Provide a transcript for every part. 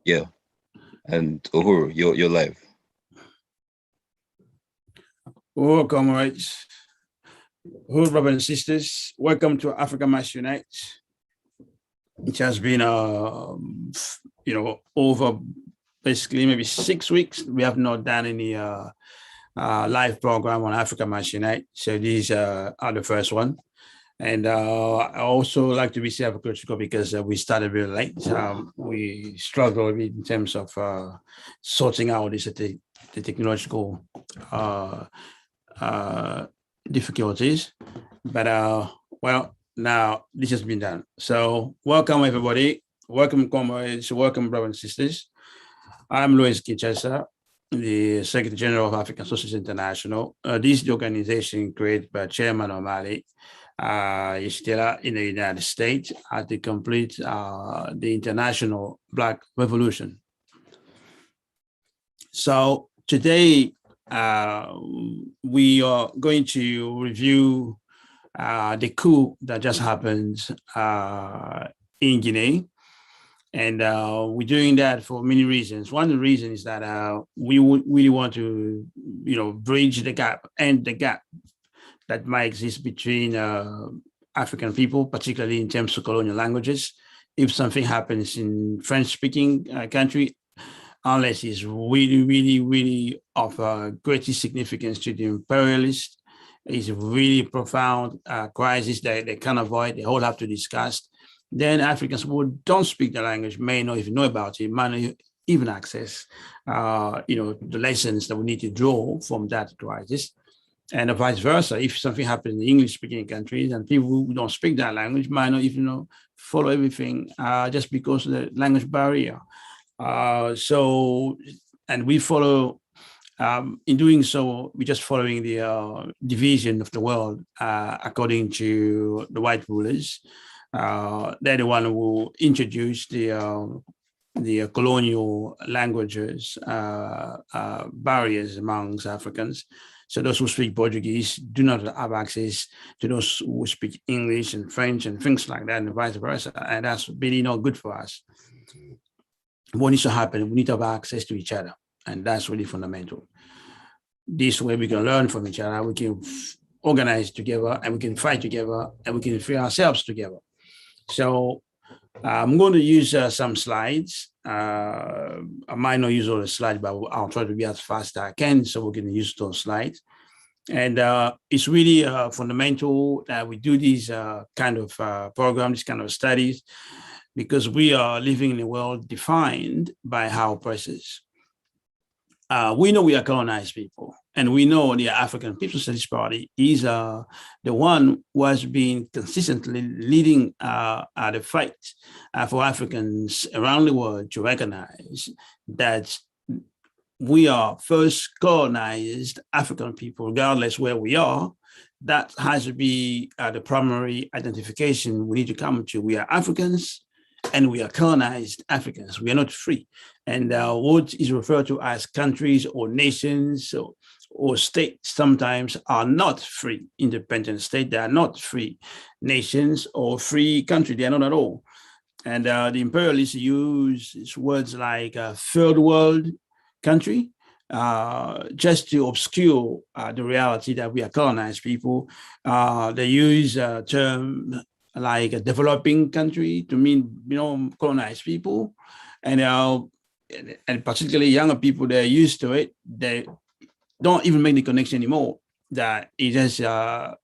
Yeah, and Uhuru, you're live. Oh, comrades, whole brothers and sisters, welcome to Africa Mass Unite. It has been, over basically maybe 6 weeks. We have not done any live program on Africa Mass Unite. So these are the first one. And I also like to be self-critical because we started very late. We struggled in terms of sorting out the technological difficulties. But now this has been done. So welcome everybody. Welcome comrades. Welcome brothers and sisters. I'm Luwezi Kinshasa, the Secretary General of African Society International. This is the organization created by Chairman Omali Yeshitela in the United States to complete the international Black Revolution. So today we are going to review the coup that just happened in Guinea. And we're doing that for many reasons. One of the reasons is that we really want to, bridge the gap and the gap that might exist between African people, particularly in terms of colonial languages. If something happens in French-speaking country, unless it's really, really, really of greatest significance to the imperialists, it's a really profound crisis that they can't avoid, they all have to discuss. Then Africans who don't speak the language may not even know about it, might not even access, the lessons that we need to draw from that crisis. And vice versa, if something happens in English-speaking countries and people who don't speak that language might not even follow everything just because of the language barrier. And we follow, in doing so, we're just following the division of the world according to the white rulers. They're the one who introduced the colonial languages barriers amongst Africans. So those who speak Portuguese do not have access to those who speak English and French and things like that, and vice versa. And that's really not good for us. What needs to happen? We need to have access to each other, and that's really fundamental. This way we can learn from each other, we can organize together, and we can fight together, and we can free ourselves together. So I'm going to use some slides. I might not use all the slides, but I'll try to be as fast as I can so we can use those slides. And it's really fundamental that we do these kind of programs, these kind of studies, because we are living in a world defined by our oppressors. We know we are colonized people, and we know the African People's Socialist Party is the one who has been consistently leading the fight for Africans around the world to recognize that we are first colonized African people, regardless where we are. That has to be the primary identification we need to come to. We are Africans, and we are colonized Africans. We are not free. And what is referred to as countries or nations or states sometimes are not free independent states. They are not free nations or free country. They are not at all. And the imperialists use words like third world country just to obscure the reality that we are colonized people. They use a term like a developing country to mean, colonized people. And particularly younger people, they're used to it. They don't even make the connection anymore that it is our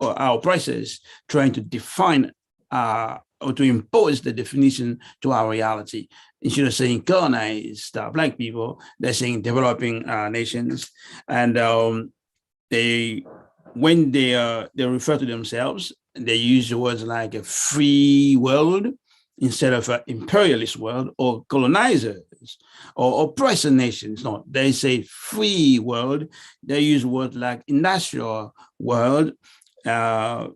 oppressors trying to define or to impose the definition to our reality. Instead of saying colonized Black people, they're saying developing nations. And when they refer to themselves, they use the words like a free world instead of an imperialist world, or colonizers or oppressor nations. No, they say free world. They use words like industrial world. Sometimes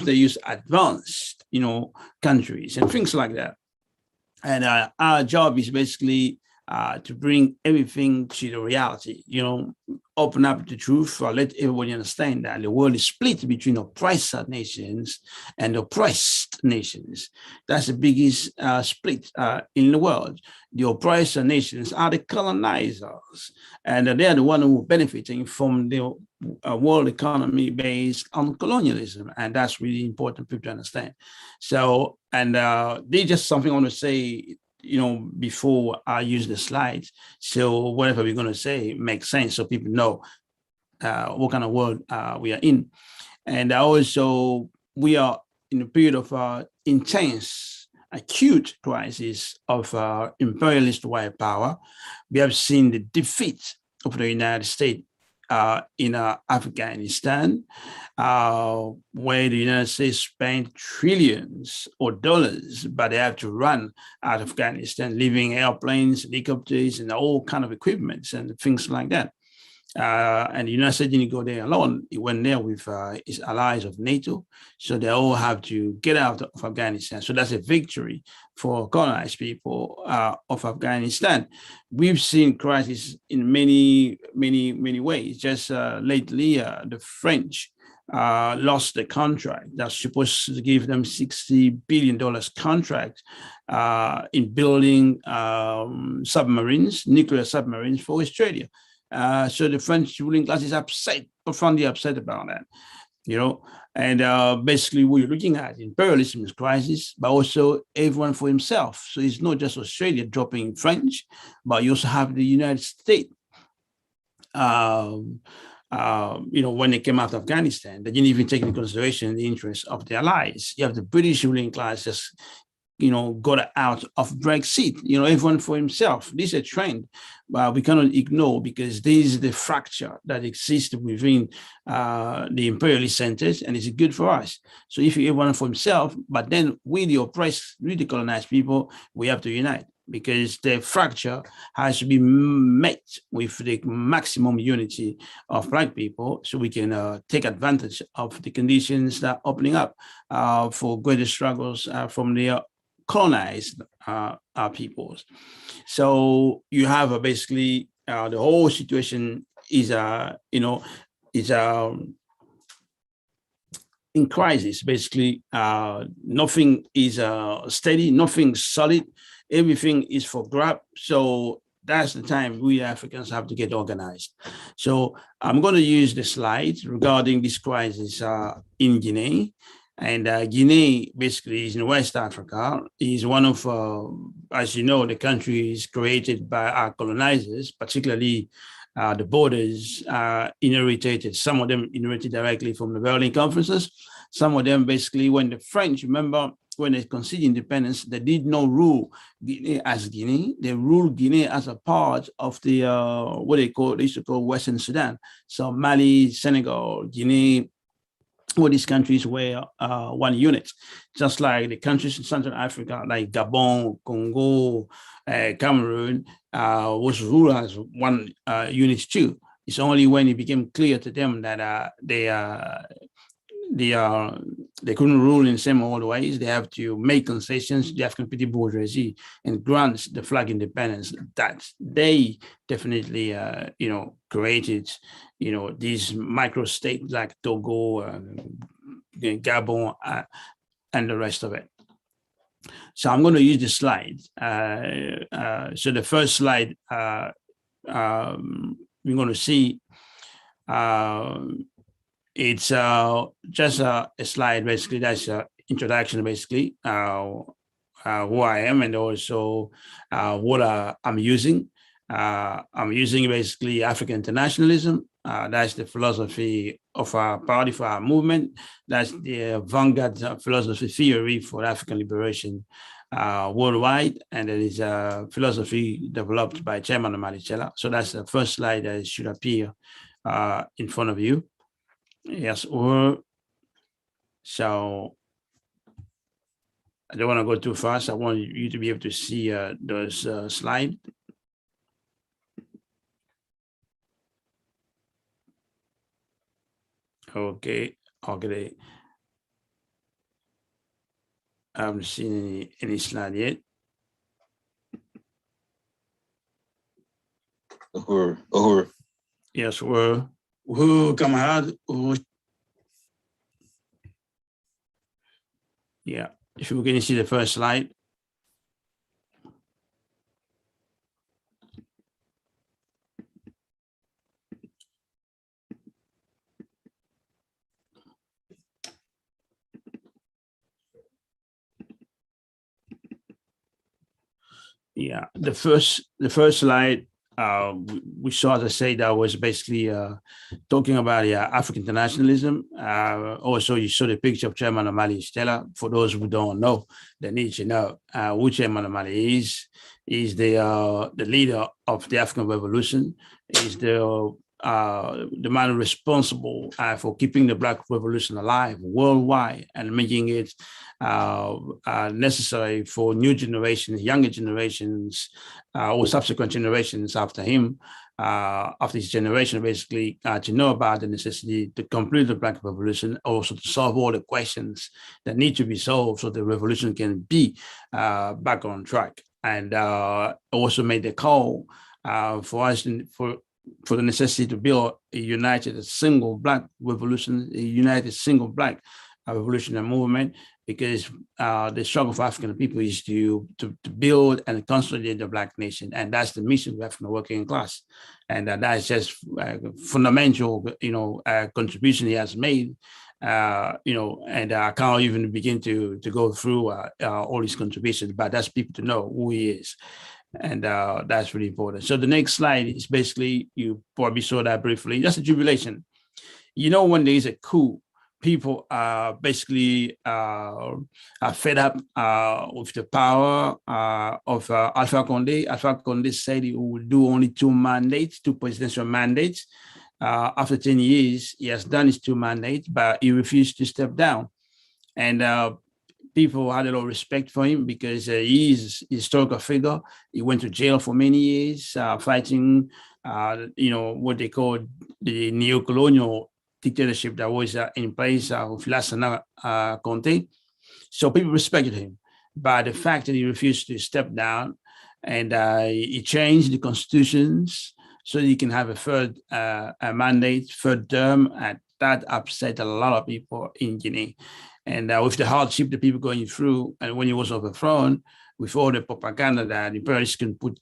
they use advanced, countries and things like that. And our job is basically to bring everything to the reality, open up the truth, let everybody understand that the world is split between oppressor nations and oppressed nations. That's the biggest split in the world. The oppressor nations are the colonizers, and they are the ones who are benefiting from the world economy based on colonialism, and that's really important for people to understand. So, and there's just something I want to say, before I use the slides. So whatever we're going to say makes sense, so people know what kind of world we are in. And also, we are in a period of intense, acute crisis of imperialist white power. We have seen the defeat of the United States in Afghanistan, where the United States spent trillions of dollars, but they have to run out of Afghanistan, leaving airplanes, helicopters, and all kind of equipment and things like that. And the United States didn't go there alone. It went there with its allies of NATO. So they all have to get out of Afghanistan. So that's a victory for colonized people of Afghanistan. We've seen crisis in many, many, many ways. Just lately, the French lost the contract that's supposed to give them $60 billion contract in building submarines, nuclear submarines for Australia. So the French ruling class is upset, profoundly upset about that, and basically what you're looking at, imperialism is crisis, but also everyone for himself. So it's not just Australia dropping French, but you also have the United States. When they came out of Afghanistan, they didn't even take into consideration the interests of their allies. You have the British ruling class just got out of Brexit, everyone for himself. This is a trend, but we cannot ignore, because this is the fracture that exists within the imperialist centers, and it's good for us. So if everyone for himself, but then we, the oppressed, we, the colonized people, we have to unite, because the fracture has to be met with the maximum unity of Black people, so we can take advantage of the conditions that are opening up for greater struggles from the colonized peoples. So you have basically the whole situation is in crisis. Basically, nothing is steady, nothing solid. Everything is for grab. So that's the time we Africans have to get organized. So I'm going to use the slides regarding this crisis in Guinea. And Guinea basically is in West Africa, is one of, as you know, the countries created by our colonizers, particularly the borders inherited, some of them inherited directly from the Berlin conferences. Some of them basically, when the French, remember, when they conceded independence, they did not rule Guinea as Guinea. They ruled Guinea as a part of the, they used to call Western Sudan. So Mali, Senegal, Guinea, all these countries were one unit, just like the countries in Central Africa, like Gabon, Congo, Cameroon, was ruled as one unit too. It's only when it became clear to them that they couldn't rule in the same old ways. They have to make concessions. The African petty bourgeoisie and grant the flag independence that they definitely, created, these micro states like Togo, Gabon, and the rest of it. So I'm going to use the slide. So the first slide we're going to see. It's just a slide, basically. That's an introduction, basically, who I am, and also what I'm using. I'm using basically African internationalism. That's the philosophy of our party, for our movement. That's the vanguard philosophy theory for African liberation worldwide. And there is a philosophy developed by Chairman Omali Yeshitela. So that's the first slide that should appear in front of you. Yes, so I don't want to go too fast. I want you to be able to see those slides. Okay. I haven't seen any slide yet. Uhuru. Yes, Uhuru, camarade. Yeah, if you can see the first slide. Yeah, the first slide we saw, as I say, that was basically talking about African internationalism. Also, you saw the picture of Chairman Omali Yeshitela. For those who don't know, they need to know who Chairman Omali is. He's the leader of the African Revolution. He's the man responsible for keeping the Black Revolution alive worldwide and making it necessary for new generations, younger generations, or subsequent generations after him, after his generation, basically, to know about the necessity to complete the Black Revolution, also to solve all the questions that need to be solved so the revolution can be back on track. And also made the call for us for the necessity to build a united, single Black revolution, a united, single Black revolutionary movement, because the struggle for African people is to build and consolidate the Black nation, and that's the mission we have from the working class, and that's just fundamental, contribution he has made, and I can't even begin to go through all his contributions, but that's people to know who he is. And that's really important. So the next slide is basically, you probably saw that briefly, that's a jubilation. When there is a coup, people are basically are fed up with the power of Alpha Condé. Alpha Condé said he would do only two presidential mandates. After 10 years, he has done his 2 mandates, but he refused to step down. And people had a lot of respect for him because he is a historical figure. He went to jail for many years, fighting, what they call the neo-colonial dictatorship that was in place with Lassana Conte. So people respected him. But the fact that he refused to step down and he changed the constitutions so that he can have a third mandate, third term, and that upset a lot of people in Guinea. And with the hardship that people going through, and when he was overthrown, with all the propaganda that the imperialists can put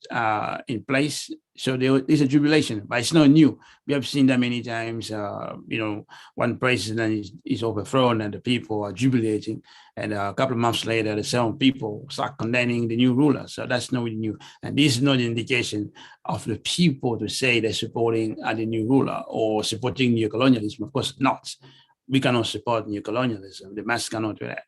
in place, so there's a jubilation, but it's not new. We have seen that many times. One president is overthrown and the people are jubilating, and a couple of months later, the same people start condemning the new ruler. So that's not really new, and this is not an indication of the people to say they're supporting the new ruler or supporting neo-colonialism. Of course not. We cannot support neo-colonialism. The mass cannot do that.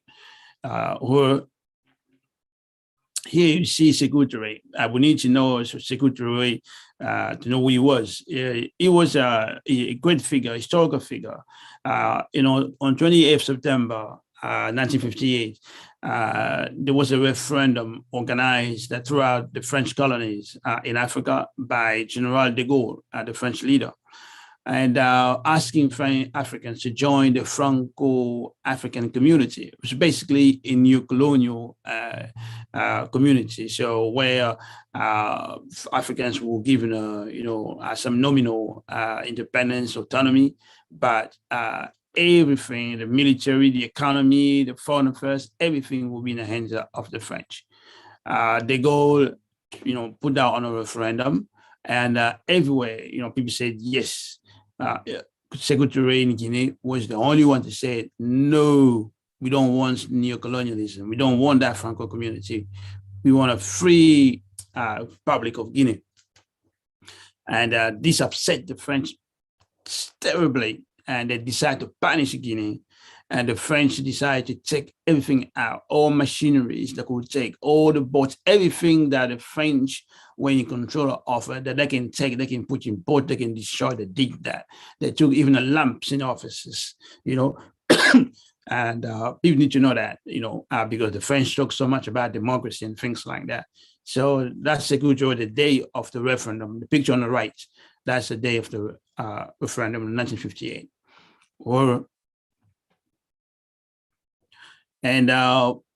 Here you see Sékou Touré. We need to know Sékou Touré to know who he was. He was a great figure, historical figure. On 28th September 1958, there was a referendum organized throughout the French colonies in Africa by General de Gaulle, the French leader, and asking Africans to join the Franco-African community, which is basically a new colonial community. So where Africans were given, some nominal independence, autonomy, but everything, the military, the economy, the foreign affairs, everything will be in the hands of the French. De Gaulle, put out on a referendum, and everywhere, people said yes. Sékou Touré in Guinea was the only one to say, no, we don't want neo-colonialism. We don't want that Franco community. We want a free Republic of Guinea. And this upset the French terribly, and they decided to punish Guinea. And the French decided to take everything out, all machineries that could take, all the boats, everything that the French were in control of, that they can take, they can put in port, they can destroy, they did that. They took even the lamps in offices, and people need to know that, because the French talk so much about democracy and things like that. So that's the day of the referendum. The picture on the right, that's the day of the referendum in 1958. And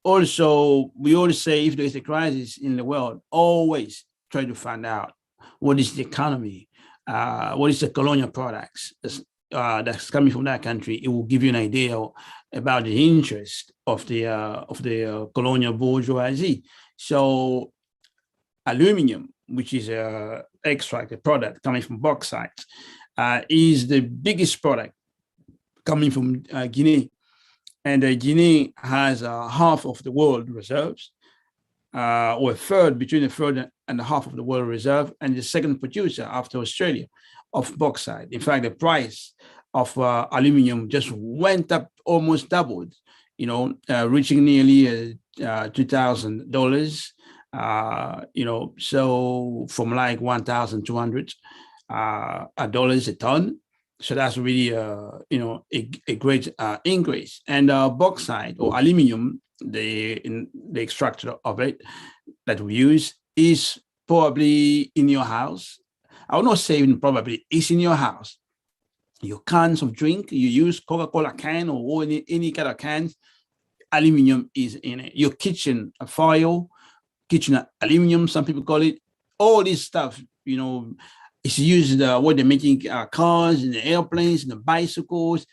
also, we always say, if there is a crisis in the world, always try to find out what is the economy, what is the colonial products that's coming from that country. It will give you an idea about the interest of the colonial bourgeoisie. So aluminum, which is a extract, a product coming from bauxite, is the biggest product coming from Guinea. And Guinea has half of the world reserves, or a third, between a third and a half of the world reserve, and the second producer after Australia of bauxite. In fact, the price of aluminum just went up, almost doubled, reaching nearly $2,000. So from like 1,200 dollars a ton. So that's really, a great increase. And bauxite or aluminum, the extraction of it that we use is probably in your house. I will not say even probably, it's in your house. Your cans of drink, you use Coca-Cola can or any kind of cans, aluminum is in it. Your kitchen foil, kitchen aluminum, some people call it. All this stuff, it's used when they're making cars and the airplanes and the bicycles.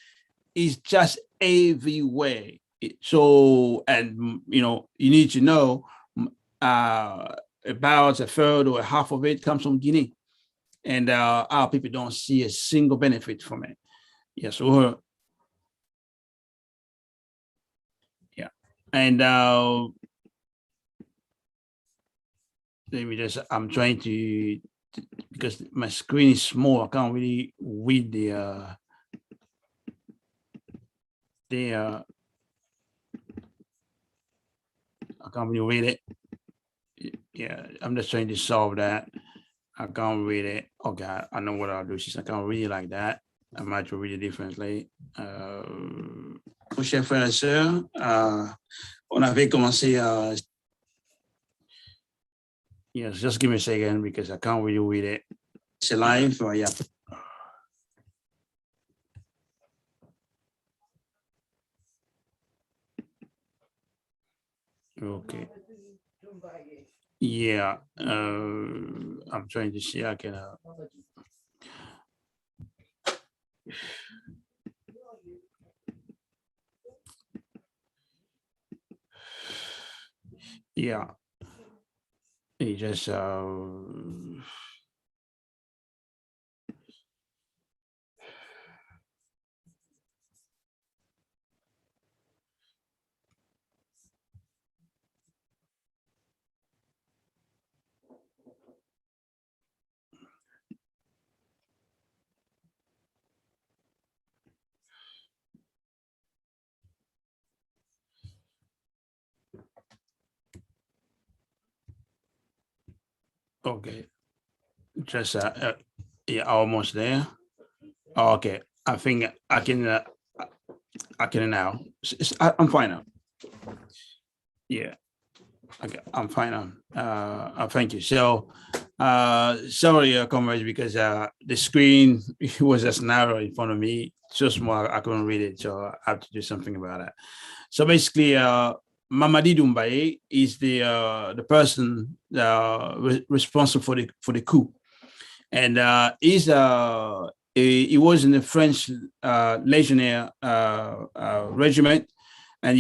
It's just everywhere. So, and you need to know about a third or a half of it comes from Guinea, and our people don't see a single benefit from it. Yes, yeah, and let me just. I'm trying to, because my screen is small. I can't really read the. I can't really read it. Yeah, I'm just trying to solve that. I can't read it. Okay, I know what I'll do. Since I can't read it like that, I might read it differently. Chers frères et sœurs, on avait commencé. Yes, just give me a second because I can't really read it. It's live, yeah. Okay. Yeah, I'm trying to see. I can. Yeah. It just. Okay, just yeah, almost there. Okay, I think I can now. I'm fine now. Yeah, okay, I'm fine now. Thank you. So, sorry, comrades, because the screen was just narrow in front of me, so small I couldn't read it, so I have to do something about it. So basically, Mamadi Doumbouya is the person responsible for the coup, and he was in the French Legionnaire regiment, and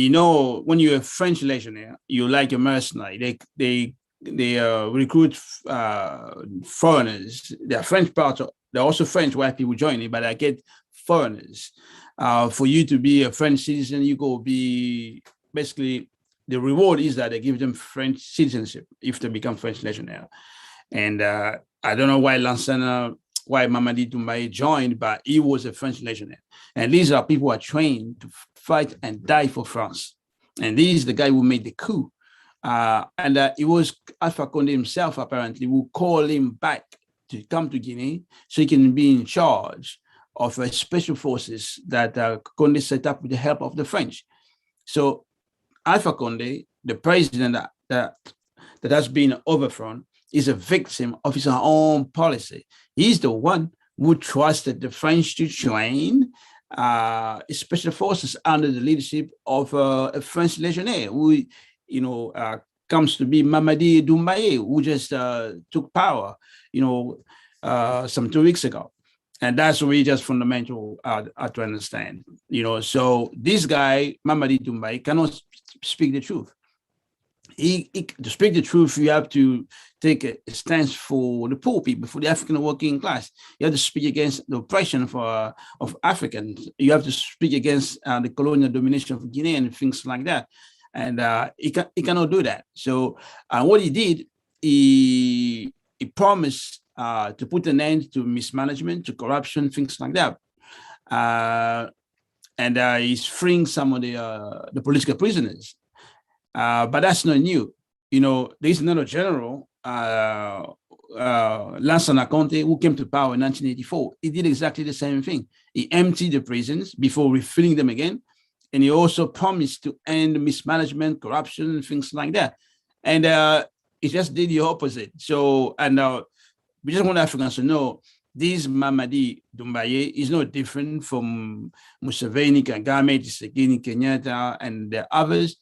when you're a French Legionnaire, you like a mercenary. They recruit foreigners. They're French part. They're also French white people joining, but I get foreigners. For you to be a French citizen, you go be basically. The reward is that they give them French citizenship if they become French legionnaire. And I don't know why why Mamadi Doumbouya joined, but he was a French legionnaire. And these are people who are trained to fight and die for France. And this is the guy who made the coup. And it was Alpha Condé himself, apparently, who called him back to come to Guinea so he can be in charge of special forces that Condé set up with the help of the French. So Alpha Condé, the president that has been overthrown, is a victim of his own policy. He's the one who trusted the French to train special forces under the leadership of a French legionnaire who, comes to be Mamadi Doumbouya, who just took power, some 2 weeks ago. And that's really just fundamental to understand, So this guy, Mamadi Doumbouya, cannot speak the truth. To speak the truth, you have to take a stance for the poor people, for the African working class. You have to speak against the oppression of Africans. You have to speak against the colonial domination of Guinea and things like that. And he cannot do that. So what he did, he promised to put an end to mismanagement, to corruption, things like that. And he's freeing some of the political prisoners. But that's not new. There is another general, Lansana Conte, who came to power in 1984. He did exactly the same thing. He emptied the prisons before refilling them again. And he also promised to end mismanagement, corruption, things like that. And he just did the opposite. So, and we just want Africans to know, this Mamadi Doumbouya is no different from Museveni, Kagame, Tshisekedi, Kenyatta, and the others,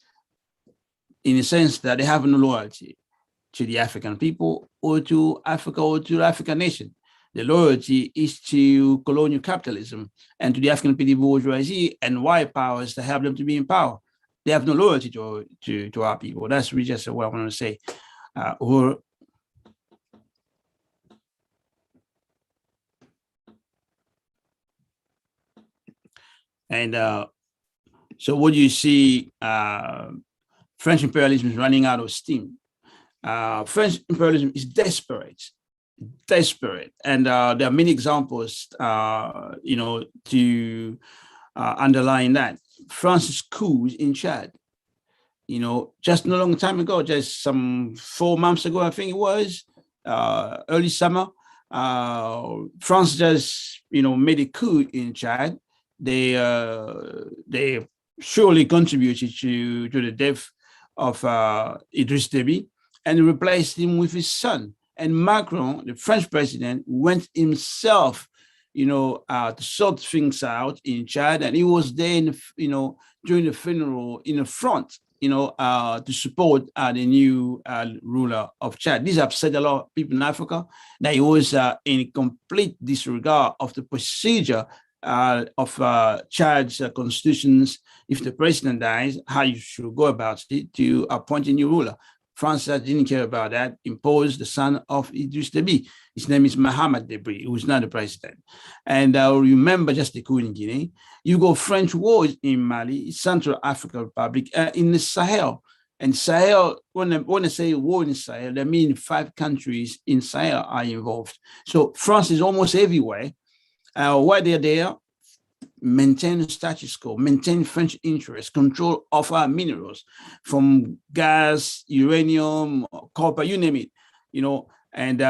in the sense that they have no loyalty to the African people or to Africa or to the African nation. The loyalty is to colonial capitalism and to the African petty bourgeoisie and white powers that help them to be in power. They have no loyalty to our people. That's really just what I want to say. So what you see, French imperialism is running out of steam. French imperialism is desperate, and there are many examples, to underline that. France's coups in Chad, just not a long time ago, just some 4 months ago, I think it was, early summer, France just, made a coup in Chad. They surely contributed to the death of Idriss Déby and replaced him with his son. And Macron, the French president, went himself, to sort things out in Chad, and he was there, during the funeral in the front, to support the new ruler of Chad. This upset a lot of people in Africa, that he was in complete disregard of the procedure of Chad's constitutions. If the president dies, how you should go about it to appoint a new ruler. France didn't care about that, imposed the son of Idriss Déby. His name is Mohamed Déby, who is not the president. And remember just the coup in Guinea. You go French wars in Mali, Central African Republic, in the Sahel. And Sahel, when I say war in Sahel, that means 5 countries in Sahel are involved. So France is almost everywhere. While they're there, maintain status quo, maintain French interests, control of our minerals, from gas, uranium, copper, you name it, and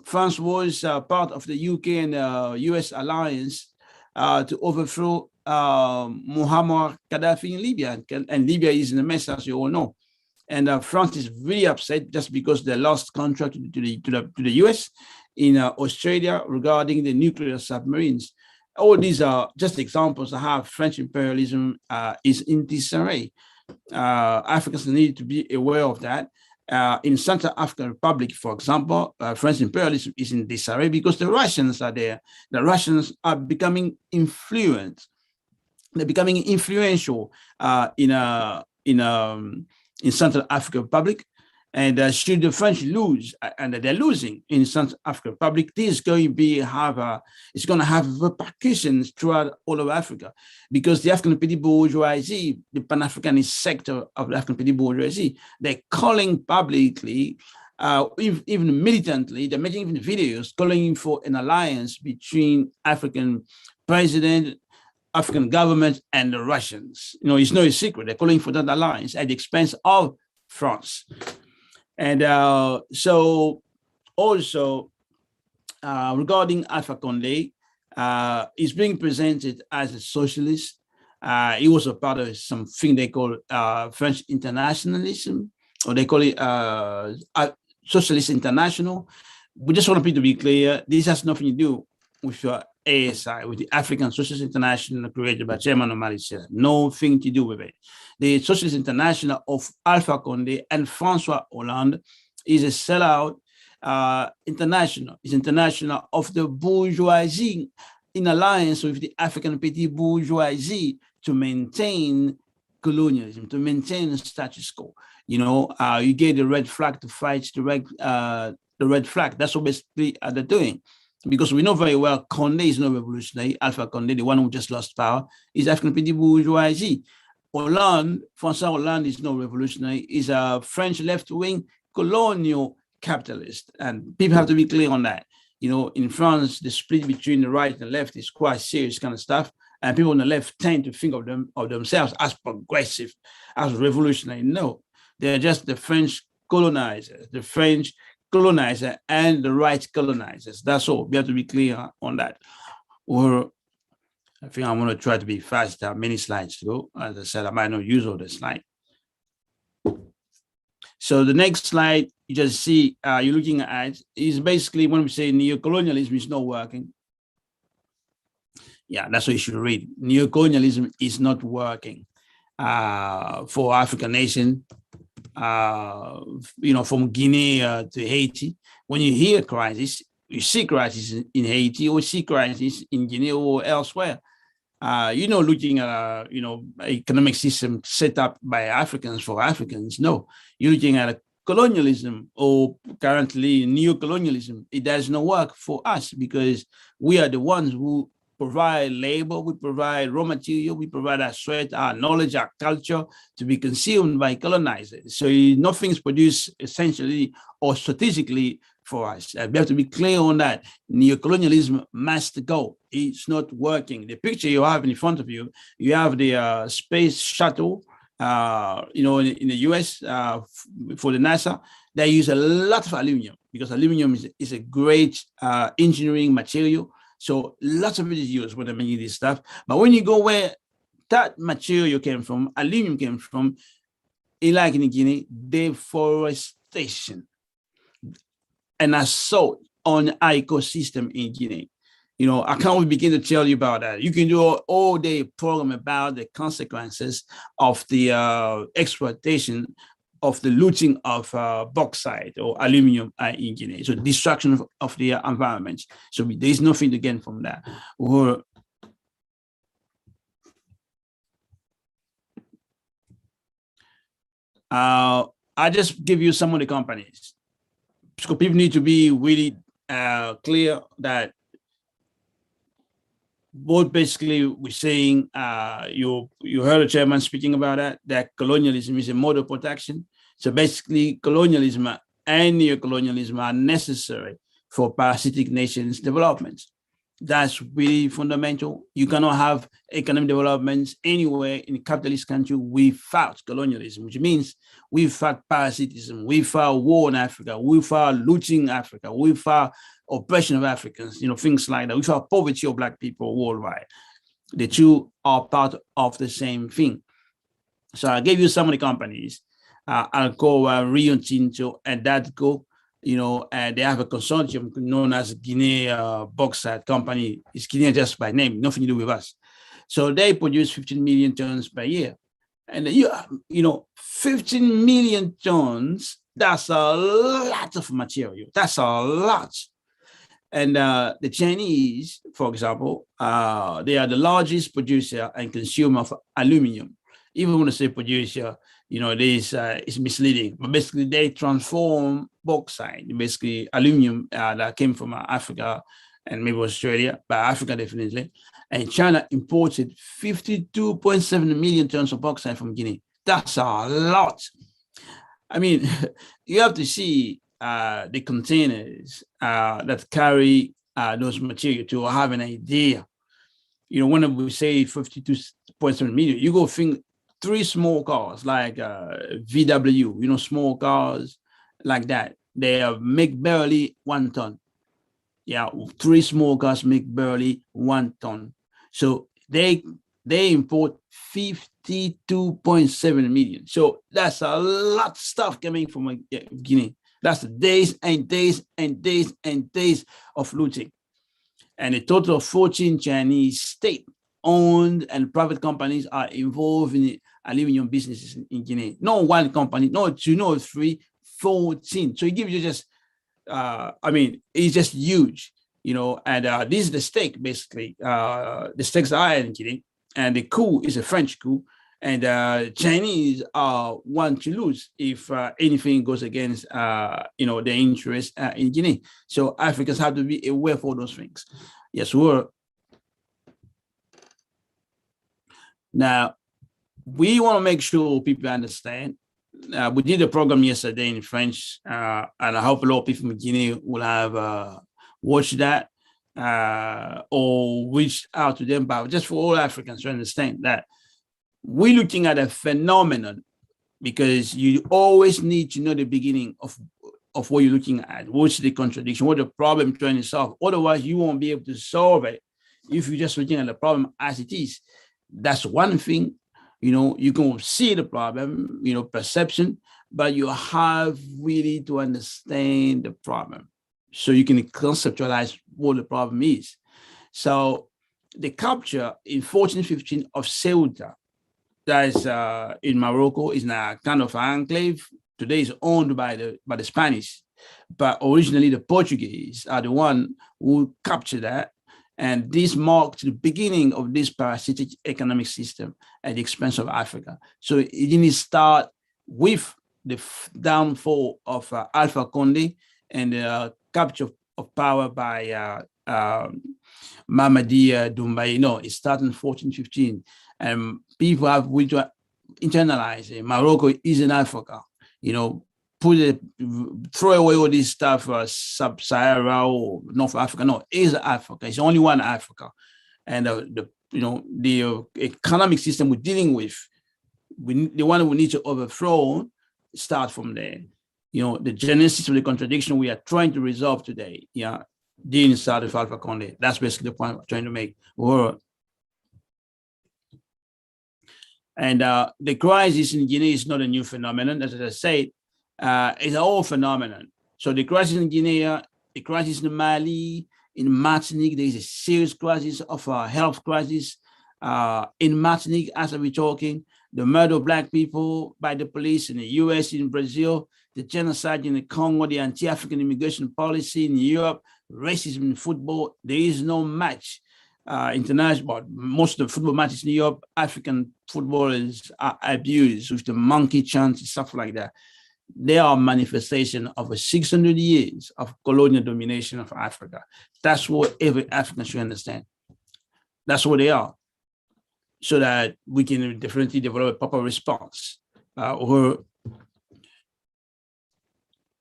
France was part of the UK and US alliance to overthrow Muammar Gaddafi in Libya, and Libya is in a mess, as you all know. And France is really upset just because they lost contract to the US in Australia regarding the nuclear submarines. All these are just examples of how French imperialism is in disarray. Africans need to be aware of that. In Central African Republic, for example, French imperialism is in disarray because the Russians are there. The Russians are becoming influenced. They're becoming influential in Central African Republic. And should the French lose, and they're losing in Central African Republic, this is going to have repercussions throughout all of Africa, because the African petty bourgeoisie, the Pan-Africanist sector of the African petty bourgeoisie, they're calling publicly, even militantly, they're making even videos calling for an alliance between African president, African government, and the Russians. It's no secret. They're calling for that alliance at the expense of France. And so also regarding Alpha Condé, he's being presented as a socialist. He was a part of something they call French internationalism, or they call it Socialist International. We just want people to be clear, this has nothing to do with ASI, with the African Socialist International created by Chairman Omali Yeshitela. Nothing to do with it. The Socialist International of Alpha Condé and Francois Hollande is a sellout international. It's international of the bourgeoisie in alliance with the African petty bourgeoisie to maintain colonialism, to maintain the status quo. You know, you get the red flag to fight the red flag. That's what basically they're doing. Because we know very well Condé is not revolutionary. Alpha Condé, the one who just lost power, is African petty bourgeoisie. Hollande, François Hollande is not revolutionary. Is a French left-wing colonial capitalist. And people have to be clear on that. You know, in France, the split between the right and the left is quite serious kind of stuff. And people on the left tend to think of themselves as progressive, as revolutionary. No, they're just the French colonizers, the French colonizer and the right colonizers. That's all. We have to be clear on that. Or I think I'm going to try to be fast. There are many slides to go. As I said, I might not use all the slide. So the next slide you just see you're looking at is basically when we say neocolonialism is not working. Yeah, that's what you should read. Neocolonialism is not working for African nation. You know, from Guinea to Haiti. When you hear crisis, you see crisis in Haiti or see crisis in Guinea or elsewhere. You know, looking at you know, economic system set up by Africans for Africans. No, you're looking at a colonialism or currently neocolonialism. It does not work for us because we are the ones who provide labor, we provide raw material, we provide our sweat, our knowledge, our culture to be consumed by colonizers. So nothing's produced essentially or strategically for us. We have to be clear on that. Neocolonialism must go. It's not working. The picture you have in front of you, you have the space shuttle, you know, in the US for the NASA. They use a lot of aluminum because aluminum is a great engineering material. So lots of it is used when they're making this stuff. But when you go where that material came from, aluminum came from, like in Guinea, deforestation, an assault on the ecosystem in Guinea. You know, I can't begin to tell you about that. You can do an all-day program about the consequences of the exploitation of the looting of bauxite or aluminum in Guinea. So destruction of the environment. So there is nothing to gain from that. I just give you some of the companies. So people need to be really clear that both basically we're saying, you heard the chairman speaking about that colonialism is a mode of protection. So basically colonialism and neocolonialism are necessary for parasitic nations' development. That's really fundamental. You cannot have economic developments anywhere in a capitalist country without colonialism, which means without parasitism, without war in Africa, without looting Africa, without oppression of Africans, you know, things like that, without poverty of Black people worldwide. The two are part of the same thing. So I gave you some of the companies, Alcoa, Rio Tinto, and Datco. You know, they have a consortium known as Guinea Bauxite Company. It's Guinea just by name, nothing to do with us. So they produce 15 million tons per year. And you know, 15 million tons, that's a lot of material. That's a lot. And the Chinese, for example, they are the largest producer and consumer of aluminum. Even when I say producer, you know, this is misleading, but basically they transform bauxite, basically aluminum that came from Africa and maybe Australia, but Africa definitely. And China imported 52.7 million tons of bauxite from Guinea. That's a lot. I mean, you have to see the containers that carry those materials to have an idea. You know, when we say 52.7 million, you go think 3 small cars like VW, you know, small cars like that. They make barely 1 ton. Yeah, 3 small cars make barely 1 ton. So they import 52.7 million. So that's a lot of stuff coming from Guinea. That's days and days and days and days of looting. And a total of 14 Chinese state-owned and private companies are involved in aluminum businesses in Guinea. Not one company, not two, not three, 14. So it gives you just, it's just huge, and this is the stake, basically. The stakes are in Guinea, and the coup is a French coup, and Chinese want to lose if anything goes against, their interest in Guinea. So Africans have to be aware for those things. Yes, now, we want to make sure people understand. We did a program yesterday in French, and I hope a lot of people in Guinea will have watched that or reached out to them. But just for all Africans to understand that we're looking at a phenomenon, because you always need to know the beginning of what you're looking at. What's the contradiction? What the problem you're trying to solve? Otherwise, you won't be able to solve it if you're just looking at the problem as it is. That's one thing. You can see the problem, perception, but you have really to understand the problem so you can conceptualize what the problem is. So the capture in 1415 of Ceuta, that is in Morocco, is now kind of an enclave. Today is owned by the Spanish, but originally the Portuguese are the one who captured that. And this marked the beginning of this parasitic economic system at the expense of Africa. So it didn't start with the downfall of Alpha Condé and the capture of power by Mamadi Doumbouya. No, it started in 1415. And people have internalized it. Morocco is in Africa, throw away all this stuff, Sub-Sahara or North Africa. No, it is Africa. It's only one Africa. And the economic system we're dealing with, the one we need to overthrow, start from there. The genesis of the contradiction we are trying to resolve today, didn't start with Alpha Condé. That's basically the point we're trying to make. And the crisis in Guinea is not a new phenomenon. As I said, it's an old phenomenon. So the crisis in Guinea, the crisis in Mali, in Martinique, there is a serious crisis of a health crisis. In Martinique, as we're talking, the murder of Black people by the police in the US, in Brazil, the genocide in the Congo, the anti-African immigration policy in Europe, racism in football. There is no match. International, but most of the football matches in Europe, African footballers are abused with the monkey chant and stuff like that. They are a manifestation of a 600 years of colonial domination of Africa. That's what every African should understand. That's what they are, so that we can definitely develop a proper response.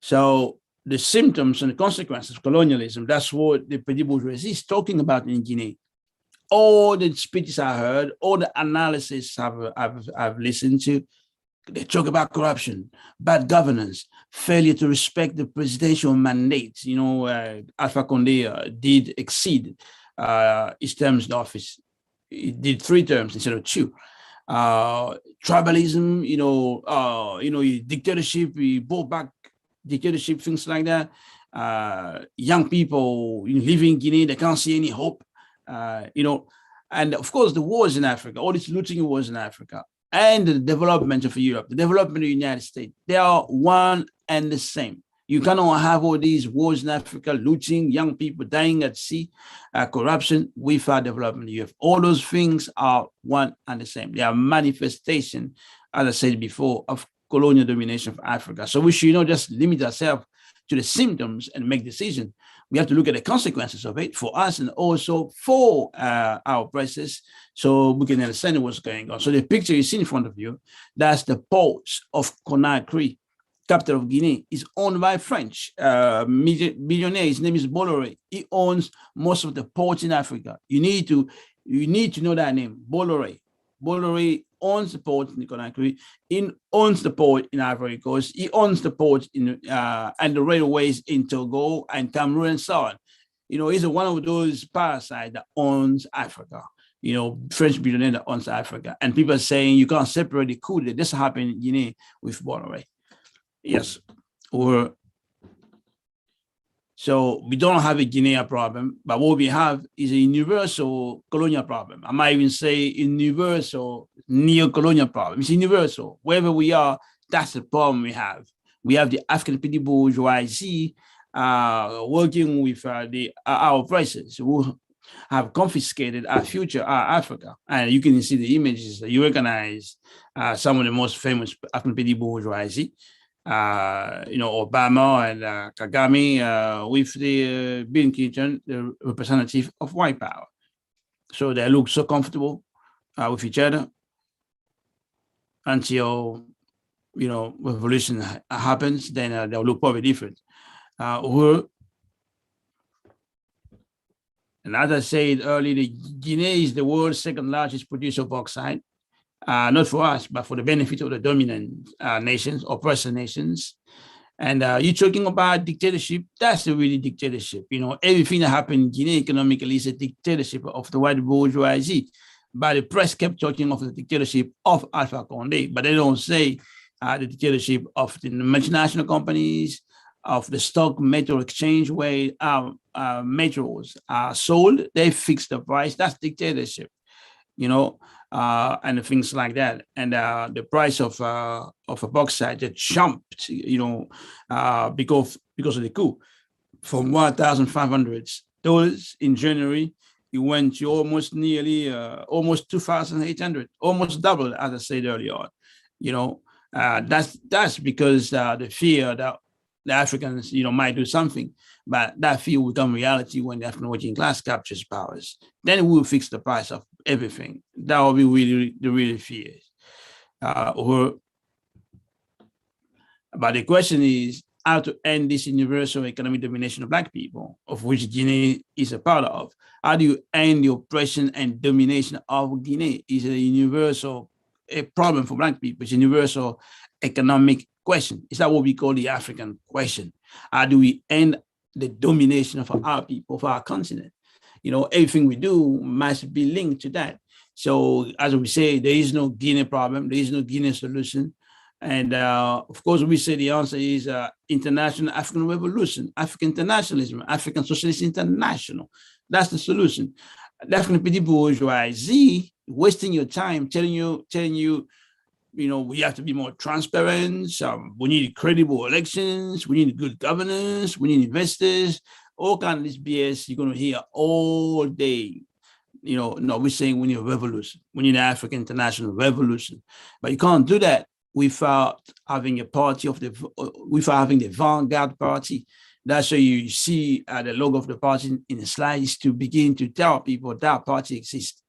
So the symptoms and the consequences of colonialism, that's what the petit bourgeoisie is talking about in Guinea. All the speeches I heard, all the analysis I've listened to, they talk about corruption, bad governance, failure to respect the presidential mandate. Alpha Condé did exceed his terms in office. He did 3 terms instead of 2. Tribalism, dictatorship, he brought back dictatorship, things like that. Young people living in Guinea, they can't see any hope. And of course, the wars in Africa, all these looting wars in Africa, and the development of Europe, the development of the United States, they are one and the same. You cannot have all these wars in Africa, looting, young people dying at sea, corruption, without development of Europe. All those things are one and the same. They are manifestation, as I said before, of colonial domination of Africa. So we should not just limit ourselves to the symptoms and make decisions. We have to look at the consequences of it for us and also for our oppressors, so we can understand what's going on. So the picture you see in front of you, that's the port of Conakry, capital of Guinea, is owned by French billionaire. His name is Bolloré. He owns most of the ports in Africa. You need to know that name, Bolloré. Bolloré owns the port in Conakry. He owns the port in Ivory Coast. He owns the port in and the railways in Togo and Cameroon and so on. He's one of those parasites that owns Africa. French billionaire that owns Africa. And people are saying you can't separate the coup that just happened in Guinea with Bolloré. Yes. So we don't have a Guinea problem, but what we have is a universal colonial problem. I might even say universal neo-colonial problem. It's universal. Wherever we are, that's the problem we have. We have the African petty bourgeoisie working with our oppressors who have confiscated our future, our Africa. And you can see the images. You recognize some of the most famous African petty bourgeoisie. Obama and Kagame with the Bill Clinton, the representative of white power. So they look so comfortable with each other until, revolution happens, then they'll look probably different. And as I said earlier, Guinea is the world's second largest producer of bauxite. Not for us, but for the benefit of the dominant nations, oppressor nations. And you're talking about dictatorship, that's a really dictatorship. Everything that happened in Guinea economically is a dictatorship of the white bourgeoisie. But the press kept talking of the dictatorship of Alpha Condé, but they don't say the dictatorship of the multinational companies, of the stock metal exchange where metals are sold, they fix the price, that's dictatorship. And things like that. And the price of a bauxite that jumped, because of the coup, from $1,500 in January, it went to almost 2,800, almost double, as I said earlier on. That's because the fear that the Africans, might do something, but that fear will become reality when the African working class captures powers. Then we will fix the price of everything. That will be really the real fear. But the question is how to end this universal economic domination of Black people, of which Guinea is a part of. How do you end the oppression and domination of Guinea? Is a universal problem for Black people. It's a universal economic question. Is that what we call the African question? How do we end the domination of our people, of our continent? Everything we do must be linked to that. So as we say, there is no Guinea problem, there is no Guinea solution. And of course, we say the answer is international African revolution, African internationalism, African Socialist International. That's the solution. The African petty bourgeoisie wasting your time telling you, we have to be more transparent. We need credible elections. We need good governance. We need investors. All kinds of this BS you're going to hear all day. No, we're saying we need a revolution. We need an African international revolution. But you can't do that without having a party without having the vanguard party. That's why you see the logo of the party in the slides to begin to tell people that party exists.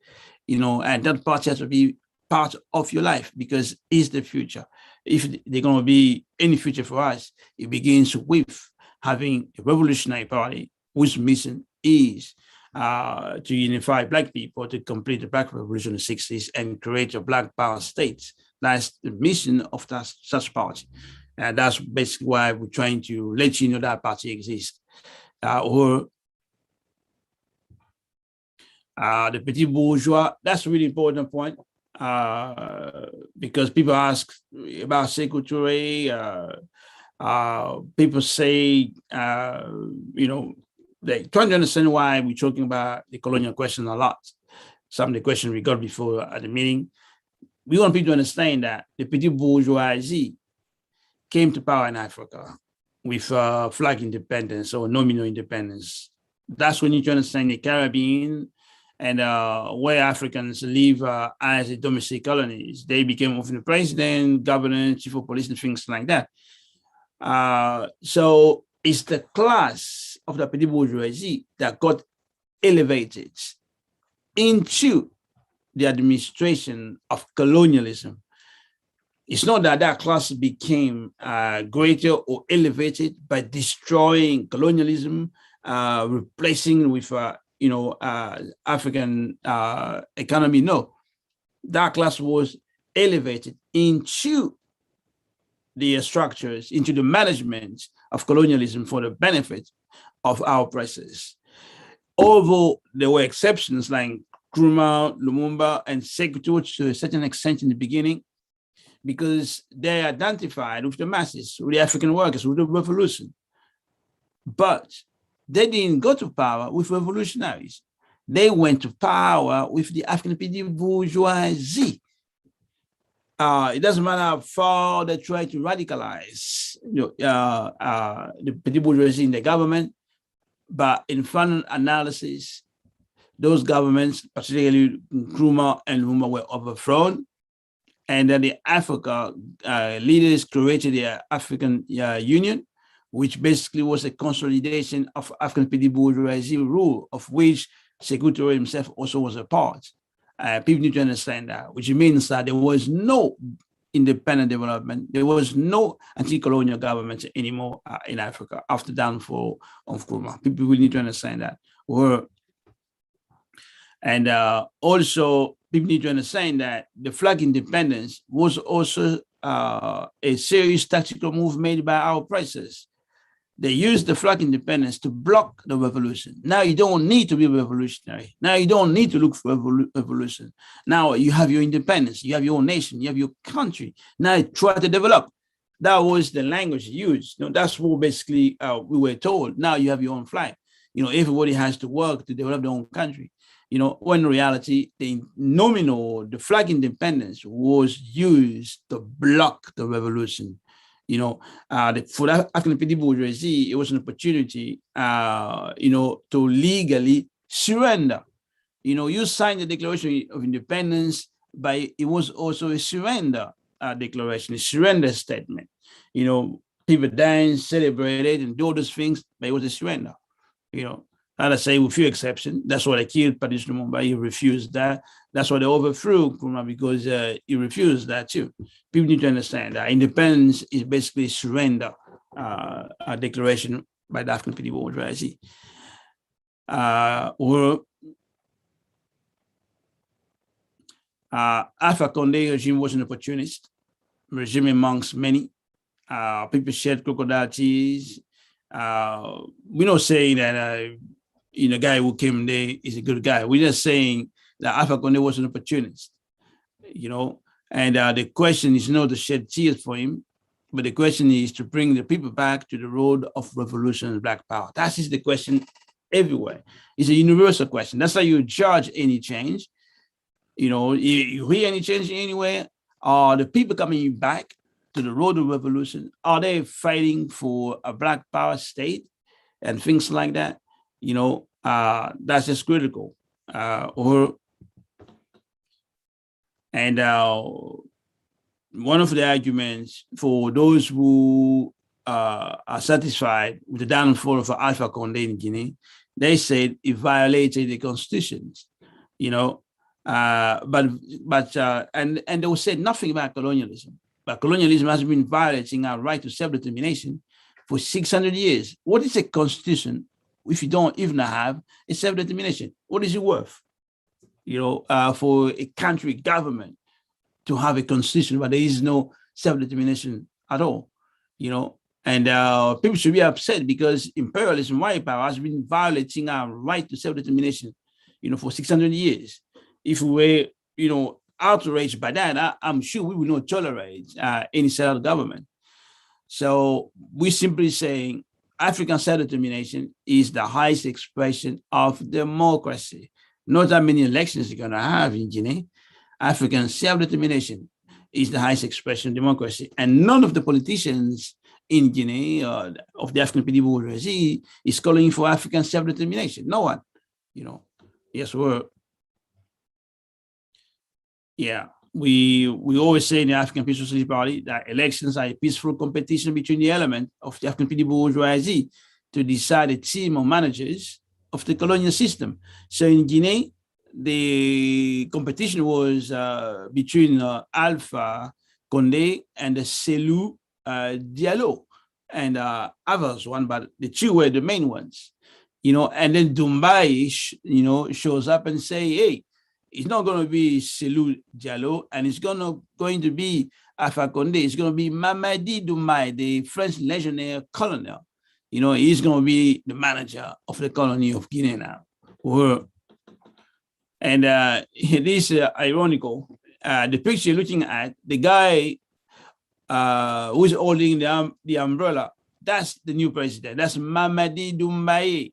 And that party has to be part of your life because it's the future. If they're going to be any future for us, it begins with having a revolutionary party whose mission is to unify Black people, to complete the Black Revolution in the 60s and create a Black power state. That's the mission of such party. And that's basically why we're trying to let you know that party exists. The petit bourgeois, that's a really important point. Because people ask about Sekou Touré, people say, they're trying to understand why we're talking about the colonial question a lot. Some of the questions we got before at the meeting. We want people to understand that the petit bourgeoisie came to power in Africa with flag independence or nominal independence. That's when you need to understand the Caribbean and where Africans live as a domestic colonies. They became often the president, governor, chief of police, and things like that. So it's the class of the petit bourgeoisie that got elevated into the administration of colonialism. It's not that that class became greater or elevated by destroying colonialism, replacing with African economy. No, that class was elevated into the structures, into the management of colonialism for the benefit of our oppressors. Although there were exceptions like Nkrumah, Lumumba, and Sekou Touré to a certain extent in the beginning, because they identified with the masses, with the African workers, with the revolution. But they didn't go to power with revolutionaries. They went to power with the African petty bourgeoisie. It doesn't matter how far they try to radicalize the petty bourgeoisie in the government, but in final analysis, those governments, particularly Nkrumah and Lumumba, were overthrown, and then the Africa leaders created the African Union, which basically was a consolidation of African petty bourgeoisie rule, of which Sekou Touré himself also was a part. People need to understand that, which means that there was no independent development. There was no anti-colonial government anymore in Africa after the downfall of Nkrumah. People will need to understand that. And also, people need to understand that the flag independence was also a serious tactical move made by our oppressors. They used the flag independence to block the revolution. Now you don't need to be revolutionary. Now you don't need to look for revolution. Now you have your independence, you have your own nation, you have your country. Now try to develop. That was the language used. That's what basically we were told. Now you have your own flag. Everybody has to work to develop their own country. When in reality, the flag independence was used to block the revolution. For the African petty bourgeoisie, it was an opportunity, to legally surrender. You signed the Declaration of Independence, but it was also a surrender declaration, a surrender statement. People danced, celebrated, and do all those things, but it was a surrender. And I say with few exceptions, that's why they killed Patrice Lumumba. He refused that. That's why they overthrew Nkrumah, because he refused that too. People need to understand that independence is basically surrender, a declaration by the African petty bourgeoisie. Alpha Condé regime was an opportunist regime amongst many. People shed crocodile tears. We're not saying that the guy who came there is a good guy. We're just saying that Alpha Condé was an opportunist, and the question is not to shed tears for him, but the question is to bring the people back to the road of revolution and black power. That is the question everywhere. It's a universal question. That's how you judge any change. You hear any change anywhere, are the people coming back to the road of revolution? Are they fighting for a black power state and things like that? That's just critical. One of the arguments for those who are satisfied with the downfall of Alpha Condé in Guinea, they said it violated the constitutions, but they will say nothing about colonialism. But colonialism has been violating our right to self-determination for 600 years. What is a constitution if you don't even have a self-determination? What is it worth? For a country government to have a constitution, but there is no self-determination at all, and people should be upset because imperialism, white power, has been violating our right to self-determination, for 600 years. If we were, outraged by that, I'm sure we will not tolerate any self-government. So we're simply saying African self-determination is the highest expression of democracy. Not that many elections you're going to have in Guinea. African self-determination is the highest expression of democracy. And none of the politicians in Guinea of the African petty bourgeoisie is calling for African self-determination. No one, Yes, we always say in the African Peaceful Socialist Party that elections are a peaceful competition between the elements of the African petty bourgeoisie to decide a team of managers of the colonial system. So in Guinea, the competition was between Alpha Condé and Cellou Diallo and others one, but the two were the main ones, and then Doumbouya, shows up and say, hey, it's not going to be Cellou Diallo, and it's going to be Alpha Condé. It's going to be Mamadi Doumbouya, the French legionnaire colonel. He's going to be the manager of the colony of Guinea now. And it is ironical. The picture you're looking at, the guy who's holding the umbrella, that's the new president. That's Mamadi Doumbouya.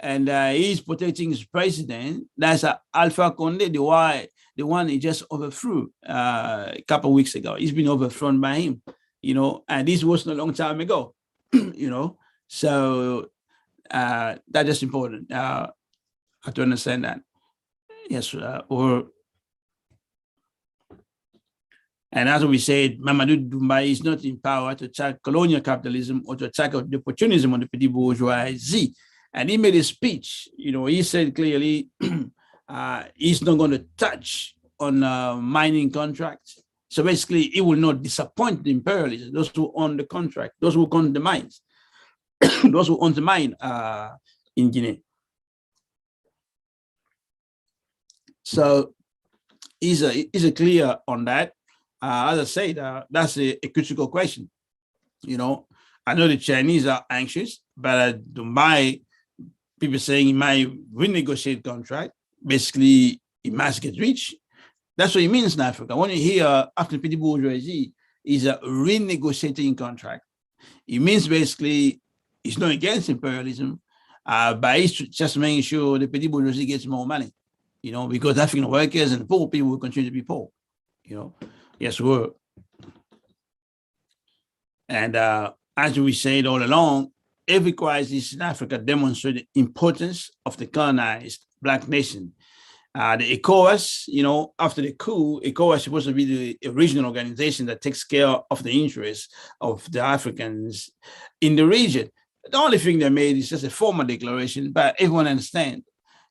and he's protecting his president. That's Alpha Conde, the one he just overthrew a couple of weeks ago. He's been overthrown by him, and this wasn't a long time ago, So that's just important to understand that. Yes, and as we said, Mamadou Doumbouya is not in power to attack colonial capitalism or to attack the opportunism of the petit bourgeoisie. And he made a speech, he said clearly he's not going to touch on mining contracts. So basically, he will not disappoint the imperialists, those who own the contract, those who own the mines, those who own the mine in Guinea. So he's clear on that. As I said, that's a critical question. I know the Chinese are anxious, but Doumbouya, people saying he might renegotiate contract. Basically, he must get rich. That's what it means in Africa. When you hear after petit bourgeoisie is a renegotiating contract, it means basically it's not against imperialism, but it's just making sure the petit bourgeoisie gets more money, because African workers and poor people will continue to be poor, Yes, we were. And as we said all along, every crisis in Africa demonstrated the importance of the colonized Black nation. The ECOWAS, after the coup, ECOWAS is supposed to be the regional organization that takes care of the interests of the Africans in the region. The only thing they made is just a formal declaration, but everyone understands,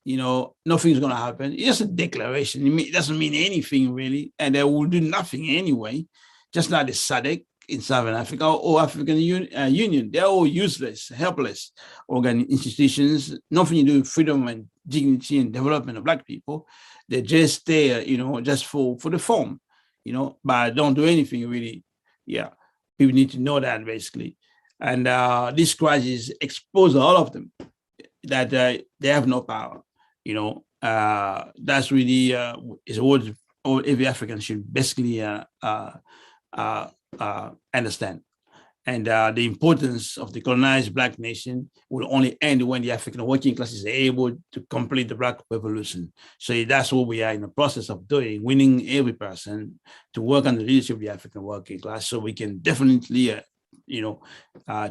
nothing's going to happen. It's just a declaration. It doesn't mean anything really, and they will do nothing anyway, just like the SADC in Southern Africa or African Union. They're all useless, helpless institutions, nothing to do with freedom and dignity and development of Black people. They're just there, just for the form, but don't do anything really. Yeah, people need to know that basically. And this crisis exposed all of them that they have no power. That's really is what every African should basically understand. And the importance of the colonized Black nation will only end when the African working class is able to complete the Black revolution. So that's what we are in the process of doing, winning every person to work on the leadership of the African working class, so we can definitely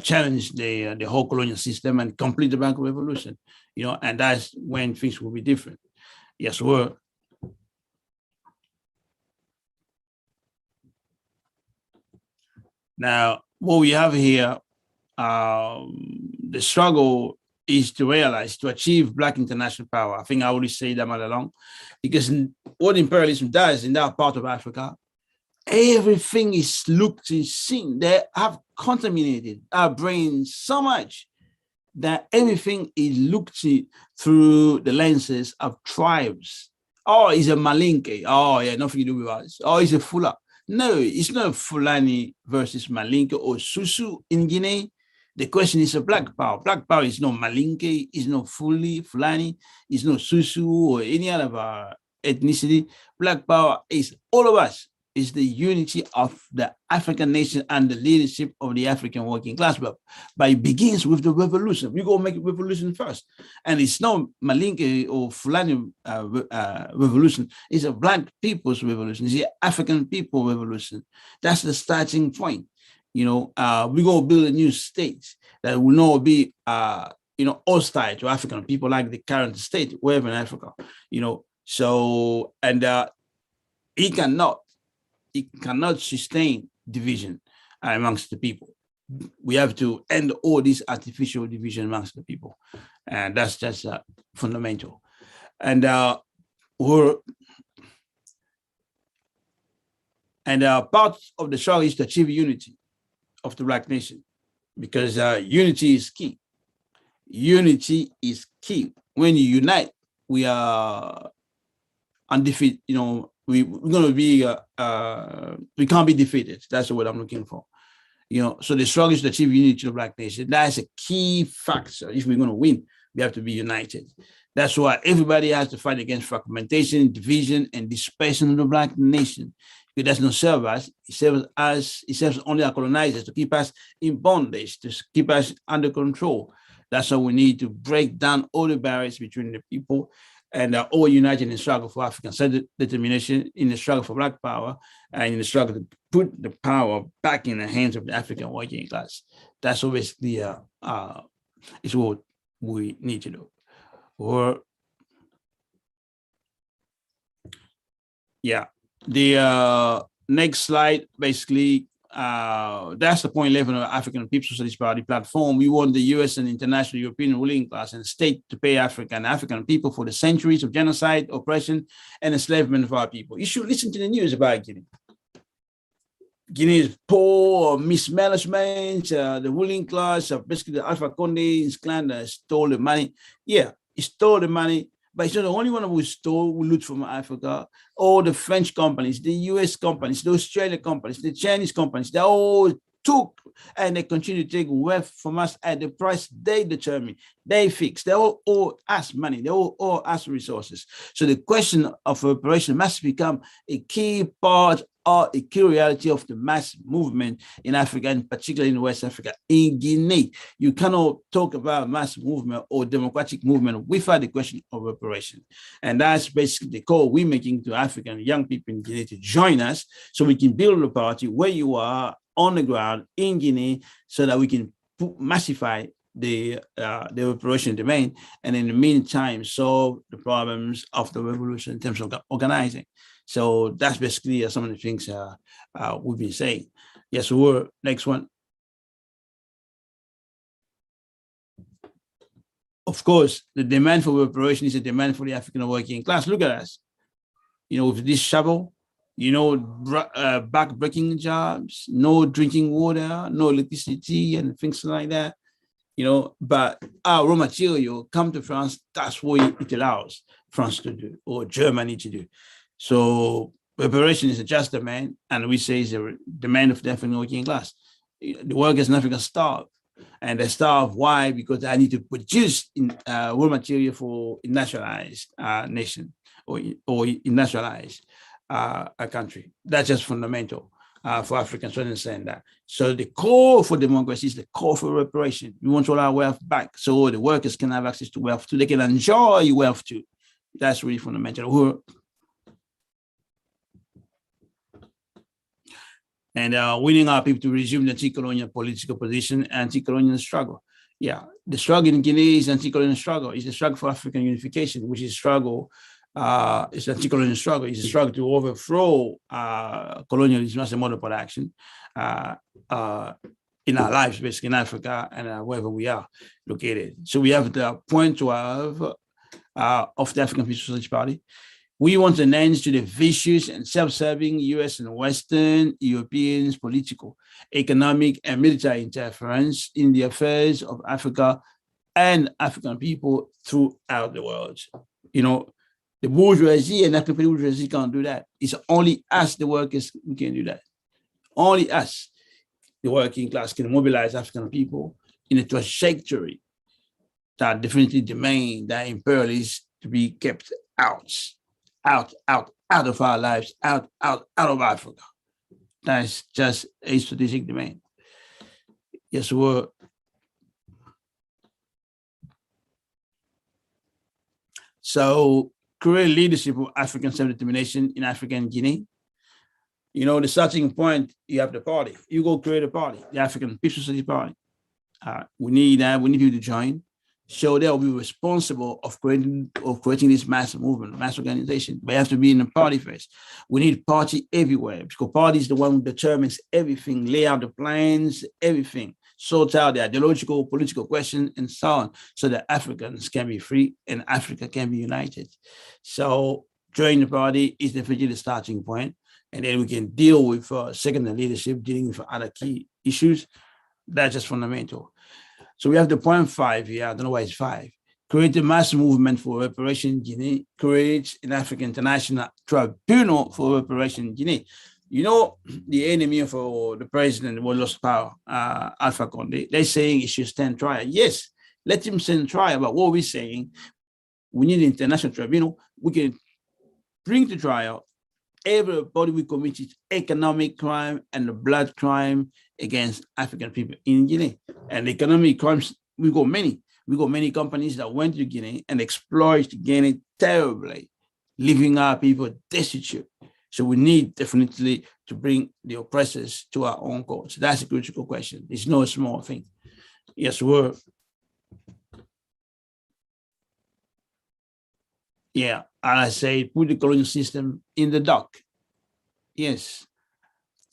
challenge the whole colonial system and complete the Black revolution, and that's when things will be different. Yes, we're. Now, what we have here, the struggle is to realize, to achieve Black international power. I think I already say that all along, because what imperialism does in that part of Africa, everything is looked and seen. They have contaminated our brains so much that everything is looked through the lenses of tribes. Oh, he's a Malinke. Oh, yeah, nothing to do with us. Oh, he's a Fula. No, it's not Fulani versus Malinke or Susu in Guinea. The question is a Black power. Black power is not Malinke, is not Fulani, is not Susu or any other ethnicity. Black power is all of us. Is the unity of the African nation and the leadership of the African working class. But it begins with the revolution. We go make a revolution first. And it's not Malinke or Fulani revolution. It's a Black people's revolution. It's the African people revolution. That's the starting point. We're going to build a new state that will not be, hostile to African people like the current state, wherever in Africa, So, and it cannot sustain division amongst the people. We have to end all this artificial division amongst the people. And that's just fundamental. And part of the struggle is to achieve unity of the Black nation, because unity is key. Unity is key. When you unite, we are undefeated, we're going to be, we can't be defeated. That's what I'm looking for. So the struggle is to achieve unity of the Black nation. That's a key factor. If we're going to win, we have to be united. That's why everybody has to fight against fragmentation, division, and dispersion of the Black nation. It does not serve us. It serves only our colonizers to keep us in bondage, to keep us under control. That's how we need to break down all the barriers between the people and all united in the struggle for African self-determination, in the struggle for Black power, and in the struggle to put the power back in the hands of the African working class. That's obviously is what we need to do. Or yeah, the next slide basically. That's the point 11 of the African People's Socialist Party platform. We want the US and international European ruling class and state to pay African people for the centuries of genocide, oppression, and enslavement of our people. You should listen to the news about Guinea. Guinea is poor, mismanagement, the ruling class, basically the Alpha Conde's clan stole the money. Yeah, he stole the money, but he's not the only one who stole, who loot from Africa. All the French companies, the US companies, the Australian companies, the Chinese companies, they all took and they continue to take wealth from us at the price they determine, they fix. They all owe us money, they all owe us resources. So the question of reparation must become a key part or a key reality of the mass movement in Africa, and particularly in West Africa. In Guinea, you cannot talk about mass movement or democratic movement without the question of reparation. And that's basically the call we're making to African young people in Guinea to join us so we can build a party where you are on the ground in Guinea so that we can massify the reparation demand, and in the meantime solve the problems of the revolution in terms of organizing. So that's basically some of the things we've been saying. Yes, next one. Of course, the demand for reparation is a demand for the African working class. Look at us, with this shovel, back-breaking jobs, no drinking water, no electricity, and things like that. But our raw material come to France, that's what it allows France to do, or Germany to do. So reparation is a just demand, and we say it's a demand of the African working class. The workers in Africa starve, and they starve. Why? Because they need to produce raw material for a nationalized nation or nationalized a country. That's just fundamental for Africans to understand that. So the call for democracy is the call for reparation. We want all our wealth back so the workers can have access to wealth too. They can enjoy wealth too. That's really fundamental. And winning our people to resume the anti-colonial political position, anti-colonial struggle. Yeah, the struggle in Guinea is anti-colonial struggle. It's a struggle for African unification, which is struggle. It's an anti-colonial struggle. It's a struggle to overthrow colonialism as a mode of production in our lives, basically in Africa and wherever we are located. So we have the point 12 of the African People's Socialist Party. We want an end to the vicious and self-serving US and Western Europeans' political, economic, and military interference in the affairs of Africa and African people throughout the world. The bourgeoisie and African bourgeoisie can't do that. It's only us, the workers, who can do that. Only us, the working class, can mobilize African people in a trajectory that definitely demand that imperialists to be kept out of our lives, out of Africa. That's just a strategic demand. Yes, So create leadership of African self-determination in African Guinea. The starting point, you have the party. You go create a party, the African People's Socialist Party. We need you to join. So they'll be responsible of creating this mass movement, mass organization. But you have to be in the party first. We need party everywhere because party is the one who determines everything, lay out the plans, everything, sort out the ideological, political questions, and so on, so that Africans can be free and Africa can be united. So join the party is definitely the starting point, and then we can deal with secondary leadership, dealing with other key issues. That's just fundamental. So we have the point 5 here. I don't know why it's 5. Create a mass movement for reparation in Guinea. Create an African international tribunal for reparation in Guinea. The enemy of the president who lost power, Alpha Conde, they're saying he should stand trial. Yes, let him stand trial. But what we're saying, we need an international tribunal. We can bring to trial everybody who committed economic crime and the blood crime against African people in Guinea. And economic crimes, we got many. We got many companies that went to Guinea and exploited Guinea terribly, leaving our people destitute. So we need definitely to bring the oppressors to our own courts. That's a critical question. It's no small thing. Yes, we're. Yeah, and I say put the colonial system in the dock. Yes.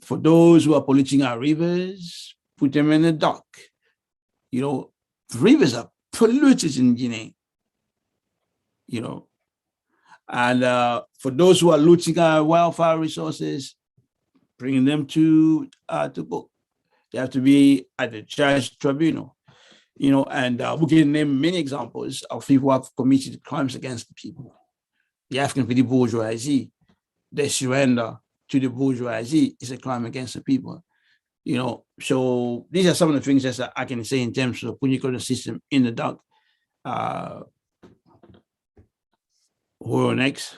For those who are polluting our rivers, put them in the dock. You know, rivers are polluted in Guinea. You know, and for those who are looting our wildfire resources, bring them to book. They have to be at the judge tribunal. You know, and we can name many examples of people who have committed crimes against the people. The African petty bourgeoisie, they surrender to the bourgeoisie is a crime against the people. You know, so these are some of the things that I can say in terms of putting the system in the dock. Who next?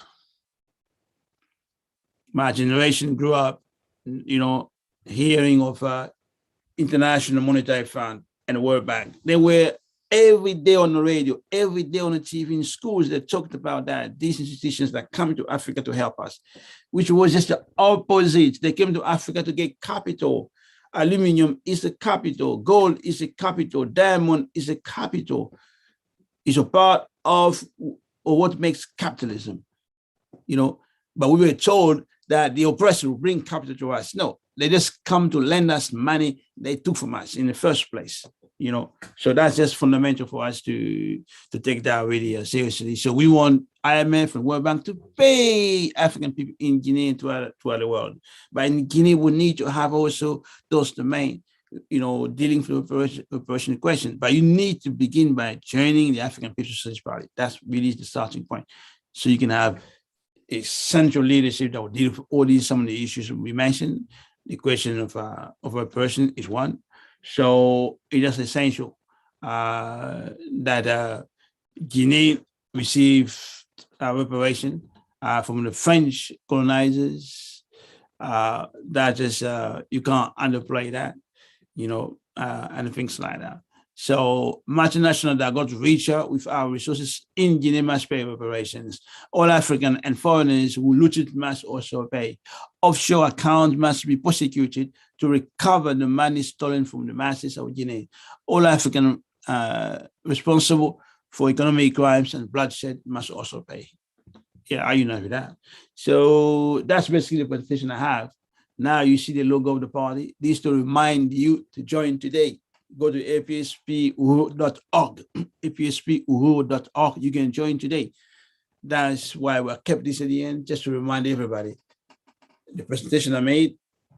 My generation grew up, you know, hearing of International Monetary Fund and the World Bank. They were every day on the radio, every day on the TV, in schools that talked about that, these institutions that come to Africa to help us, which was just the opposite. They came to Africa to get capital. Aluminium is a capital, gold is a capital, diamond is a capital. It's a part of what makes capitalism, you know. But we were told that the oppressor will bring capital to us. No, they just come to lend us money they took from us in the first place, you know. So that's just fundamental for us to take that really seriously. So we want IMF and World Bank to pay African people in Guinea and throughout the world. But in Guinea, we need to have also those domains, you know, dealing with the operation question. But you need to begin by joining the African People's Socialist Party. That's really the starting point. So you can have a central leadership that will deal with all these, some of the issues we mentioned. The question of a person is one. So it is essential that Guinea receive reparation from the French colonizers. That is, you can't underplay that, you know, and things like that. So multinational that got richer with our resources in Guinea must pay reparations. All African and foreigners who looted must also pay. Offshore accounts must be prosecuted to recover the money stolen from the masses of Guinea. All African responsible for economic crimes and bloodshed must also pay. Yeah, I unite with that. So that's basically the presentation I have. Now you see the logo of the party. This to remind you to join today. Go to apspuhuru.org, apspuhuru.org. You can join today. That's why we kept this at the end, just to remind everybody. The presentation I made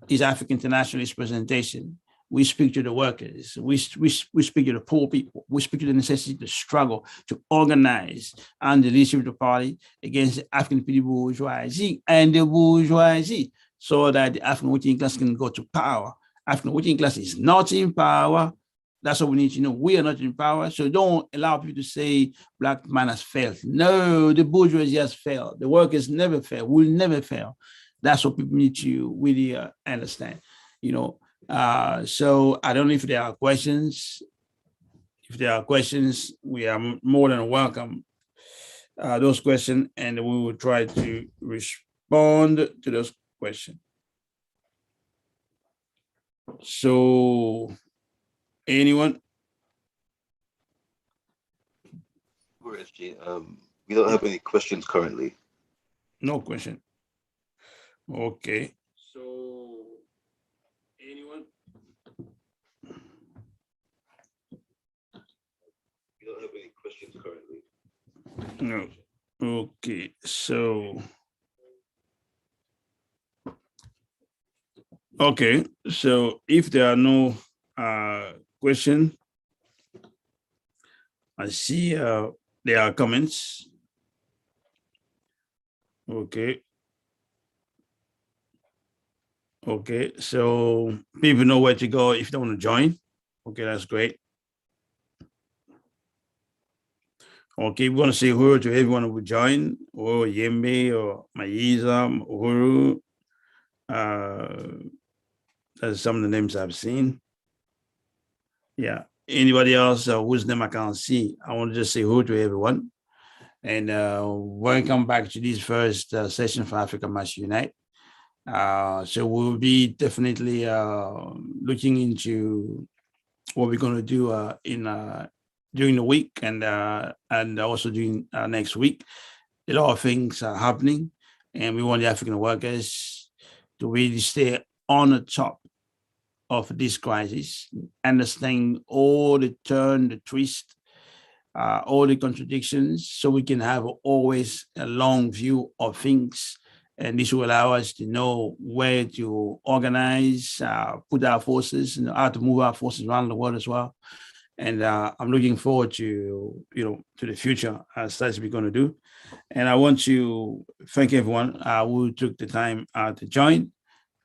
is African internationalist presentation. We speak to the workers. We speak to the poor people. We speak to the necessity to struggle, to organize and the leadership of the party against the African petty bourgeoisie and the bourgeoisie, so that the African working class can go to power. African working class is not in power. That's what we need to know. We are not in power. So don't allow people to say Black man has failed. No, the bourgeoisie has failed. The workers never fail, will never fail. That's what people need to really understand, you know. So I don't know if there are questions. If there are questions, we are more than welcome those questions, and we will try to respond to those questions. So, anyone? We don't have any questions currently. No question. Okay. So, anyone? We don't have any questions currently. No. Okay. So. Okay. So, if there are no questions, I see there are comments. Okay. Okay, so people know where to go if they want to join. Okay, that's great. Okay, we want to say hello to everyone who will join, or Yembe, or Maiza, Uhuru. That's some of the names I've seen. Yeah, anybody else whose name I can't see, I want to just say hello to everyone. And welcome back to this first session for Africa Must Unite. So we'll be definitely looking into what we're going to do during the week and also during next week. A lot of things are happening, and we want the African workers to really stay on the top of this crisis, understanding all the turn, the twist, all the contradictions, so we can have always a long view of things. And this will allow us to know where to organize, put our forces, and how to move our forces around the world as well. And I'm looking forward to the future as that's what we're going to do. And I want to thank everyone who took the time to join.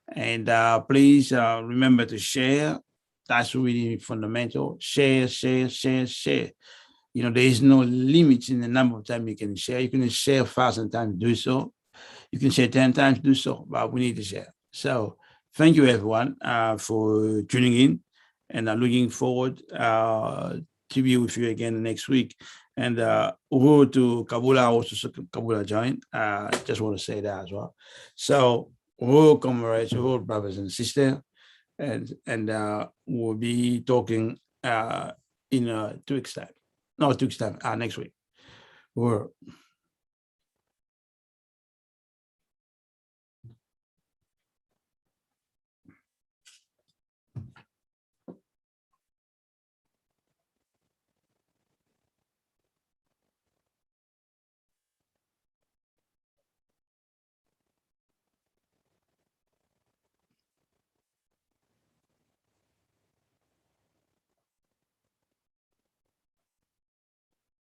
And please remember to share. That's really fundamental. Share, share, share, share. There is no limit in the number of times you can share. You can share 1,000 times, do so. You can share 10 times, do so, but we need to share. So thank you, everyone, for tuning in, and I'm looking forward to be with you again next week. And over to Kabula, also Kabula joined. Just want to say that as well. So we'll comrades, we'll brothers and sisters, and we'll be talking in 2 weeks' time. No, 2 weeks' time, next week. We're